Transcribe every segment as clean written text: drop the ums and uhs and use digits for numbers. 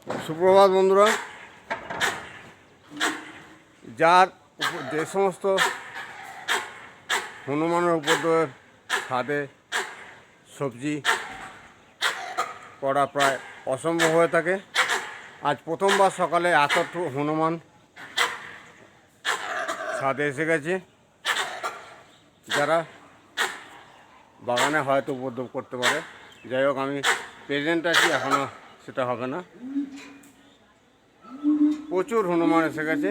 সুপ্রভাত বন্ধুরা। যে সমস্ত হনুমানের উপদ্রবের ছাদে সবজি করা প্রায় অসম্ভব হয়ে থাকে, আজ প্রথমবার সকালে এত হনুমান ছাদে এসে গেছে, যারা বাগানে হয়তো উপদ্রব করতে পারে। যাই হোক, আমি প্রেজেন্ট আছি, এখনও সেটা হবে না। প্রচুর হনুমান এসে গেছে,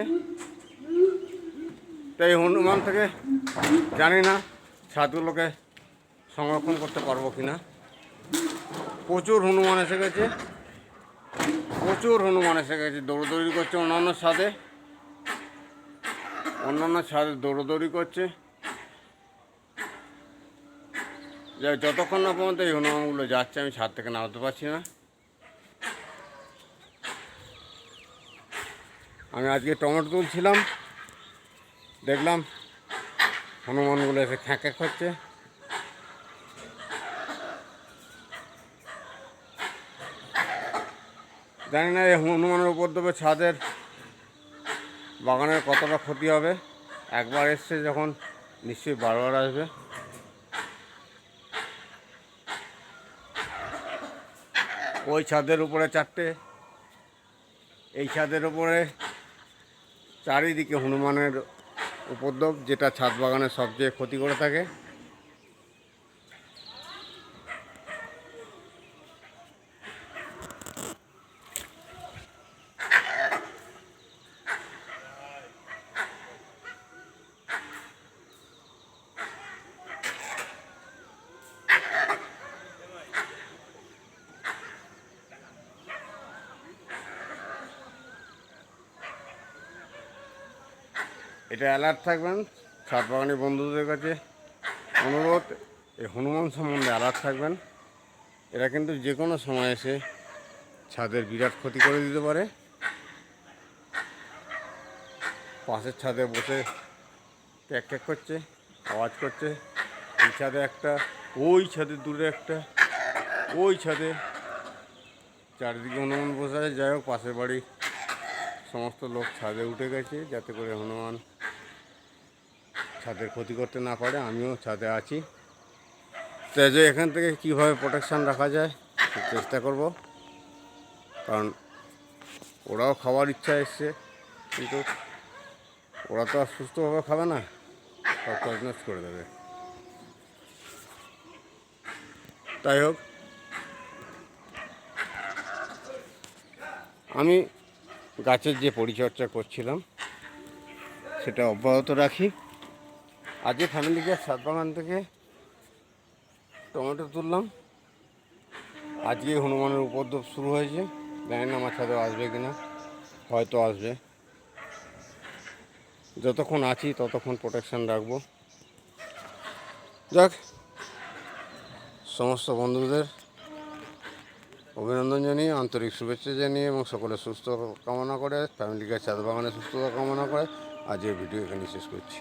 তাই হনুমান থেকে জানি না ছাদগুলোকে সংরক্ষণ করতে পারবো কি না। প্রচুর হনুমান এসে গেছে, দৌড়দৌড়ি করছে অন্যান্য ছাদে দৌড়দৌড়ি করছে। যাই, যতক্ষণ না পর্যন্ত এই হনুমানগুলো যাচ্ছে আমি ছাদ থেকে নামতে পারছি না। আমি আজকে টমেটো তুলছিলাম, দেখলাম হনুমানগুলো এসে খ্যাঁক হচ্ছে। জানি না এই হনুমানের উপদ্রবে ছাদের বাগানের কতটা ক্ষতি হবে। একবার এসছে যখন নিশ্চয়ই বারবার আসবে। ওই ছাদের উপরে চারটে, এই ছাদের উপরে চারিদিকে হনুমানের উপদ্রব, যেটা ছাদ বাগানের সবচেয়ে ক্ষতি করে থাকে। এটা অ্যালার্ট থাকবেন। ছাদ বাগানি বন্ধুদের কাছে অনুরোধ, এই হনুমান সম্বন্ধে অ্যালার্ট থাকবেন। এরা কিন্তু যে কোনো সময় এসে ছাদের বিরাট ক্ষতি করে দিতে পারে। পাশের ছাদে বসে ক্যাক করছে, আওয়াজ করছে। এই ছাদে একটা, ওই ছাদে দূরে একটা, ওই ছাদে চারিদিকে হনুমান বসে আছে। যাই হোক, পাশের বাড়ি সমস্ত লোক ছাদে উঠে গেছে যাতে করে হনুমান ছাদের ক্ষতি করতে না পারে। আমিও ছাদে আছি, তাই যে এখান থেকে কীভাবে প্রোটেকশান রাখা যায় চেষ্টা করব। কারণ ওরাও খাওয়ার ইচ্ছা এসছে, কিন্তু ওরা তো আর সুস্থভাবে খাবে না, সব তছনছ করে দেবে। তাই হোক, আমি গাছের যে পরিচর্যা করছিলাম সেটা অব্যাহত রাখি। আজকে ফ্যামিলিকে ছাদ বাগান থেকে টমেটো তুললাম। আজকে হনুমানের উপদ্রব শুরু হয়েছে, জানি না আমার ছাদেও আসবে কিনা, হয়তো আসবে। যতক্ষণ আছি ততক্ষণ প্রোটেকশান রাখবো। যাক, সমস্ত বন্ধুদের অভিনন্দন জানিয়ে, আন্তরিক শুভেচ্ছা জানিয়ে এবং সকলের সুস্থ কামনা করে, ফ্যামিলিকে ছাদ বাগানে সুস্থতা কামনা করে আজকের ভিডিও এখানে শেষ করছি।